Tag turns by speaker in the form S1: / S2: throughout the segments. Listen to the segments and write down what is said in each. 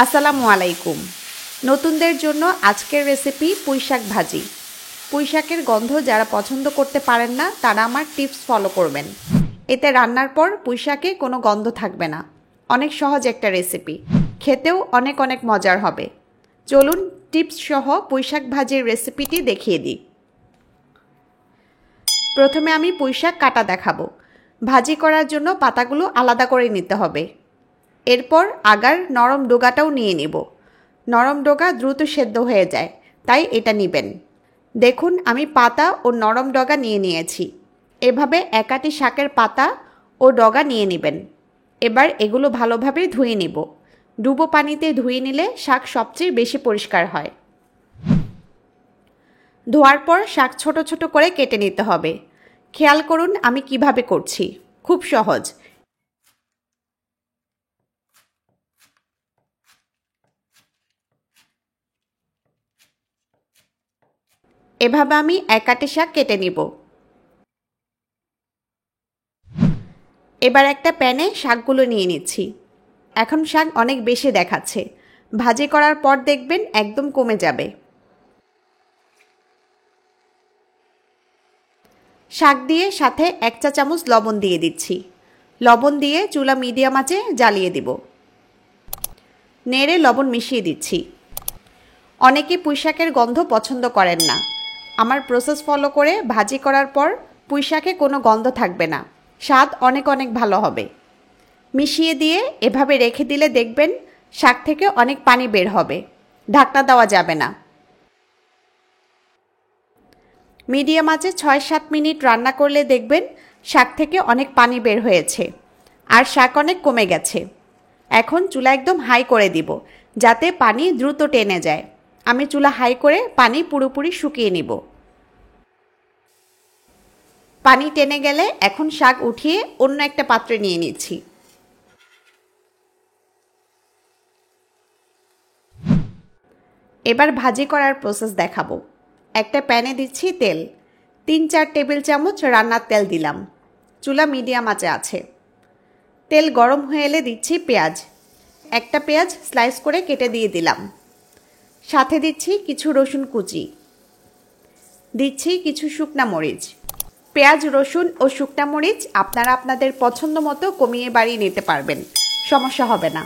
S1: আসসালামু আলাইকুম। নতুনদের জন্য আজকের রেসিপি পুঁইশাক ভাজি। পুঁইশাকের গন্ধ যারা পছন্দ করতে পারেন না তারা আমার টিপস ফলো করবেন। এতে রান্নার পর পুঁইশাকে কোনো গন্ধ থাকবে না। অনেক সহজ একটা রেসিপি, খেতেও অনেক অনেক মজার হবে। চলুন টিপস সহ পুঁইশাক ভাজির রেসিপিটি দেখিয়ে দিই। প্রথমে আমি পুঁইশাক কাটা দেখাবো। ভাজি করার জন্য পাতাগুলো আলাদা করে নিতে হবে। এরপর আগার নরম ডোগাটাও নিয়ে নেব। নরম ডগা দ্রুত সেদ্ধ হয়ে যায়, তাই এটা নেবেন। দেখুন আমি পাতা ও নরম ডগা নিয়ে নিয়েছি। এভাবে একাটি শাকের পাতা ও ডগা নিয়ে নেবেন। এবার এগুলো ভালোভাবে ধুয়ে নেব। ডুবো পানিতে ধুয়ে নিলে শাক সবচেয়ে বেশি পরিষ্কার হয়। ধোয়ার পর শাক ছোট ছোট করে কেটে নিতে হবে। খেয়াল করুন আমি কিভাবে করছি, খুব সহজ। এভাবে আমি একাটি শাক কেটে নিব। এবার একটা প্যানে শাকগুলো নিয়ে নিচ্ছি। এখন শাক অনেক বেশি দেখাচ্ছে, ভাজি করার পর দেখবেন একদম কমে যাবে। শাক দিয়ে সাথে 1 চা চামচ লবণ দিয়ে দিচ্ছি। লবণ দিয়ে চুলা মিডিয়াম আঁচে জ্বালিয়ে দিব। নেড়ে লবণ মিশিয়ে দিচ্ছি। অনেকে পুঁইশাকের গন্ধ পছন্দ করেন না। আমার প্রসেস ফলো করে ভাজি করার পর পুঁইশাকে কোনো গন্ধ থাকবে না, স্বাদ অনেক অনেক ভালো হবে। মিশিয়ে দিয়ে এভাবে রেখে দিলে দেখবেন শাক থেকে অনেক পানি বের হবে। ঢাকনা দেওয়া যাবে না। মিডিয়াম আঁচে 6-7 মিনিট রান্না করলে দেখবেন শাক থেকে অনেক পানি বের হয়েছে আর শাক অনেক কমে গেছে। এখন চুলা একদম হাই করে দিব, যাতে পানি দ্রুত টেনে যায়। আমি চুলা হাই করে পানি পুরোপুরি শুকিয়ে নিব। পানি টেনে গেলে এখন শাক উঠিয়ে অন্য একটা পাত্রে নিয়ে নিচ্ছি। এবার ভাজি করার প্রসেস দেখাবো। একটা প্যানে দিচ্ছি তেল। 3-4 টেবিল চামচ রান্নার তেল দিলাম। চুলা মিডিয়াম আঁচে আছে। তেল গরম হয়ে এলে দিচ্ছি পেঁয়াজ। একটা পেঁয়াজ স্লাইস করে কেটে দিয়ে দিলাম। সাথে দিচ্ছি কিছু রসুন কুচি। দিচ্ছি কিছু শুকনা মরিচ। পেঁয়াজ, রসুন ও শুকনা মরিচ আপনারা আপনাদের পছন্দ মতো কমিয়ে বাড়িয়ে নিতে পারবেন, সমস্যা হবে না।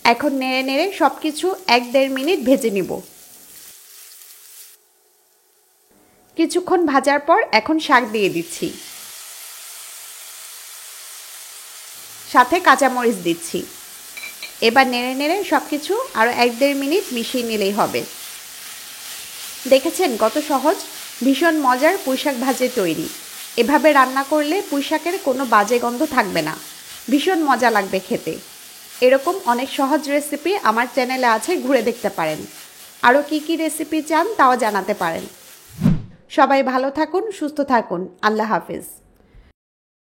S1: এখন নেড়ে নেড়ে সব কিছু 1-1.5 মিনিট ভেজে নিব। কিছুক্ষণ ভাজার পর এখন শাক দিয়ে দিচ্ছি। সাথে কাঁচামরিচ দিচ্ছি। এবার নেড়ে নেড়ে সব কিছু আরও 1-1.5 মিনিট মিশিয়ে নিলেই হবে। দেখেছেন কত সহজ, ভীষণ মজার পুঁইশাক ভাজি তৈরি। এভাবে রান্না করলে পুঁইশাকের কোনো বাজে গন্ধ থাকবে না, ভীষণ মজা লাগবে খেতে। এরকম অনেক সহজ রেসিপি আমার চ্যানেলে আছে, ঘুরে দেখতে পারেন। আরও কী কী রেসিপি চান তাও জানাতে পারেন। সবাই ভালো থাকুন, সুস্থ থাকুন। আল্লাহ হাফেজ।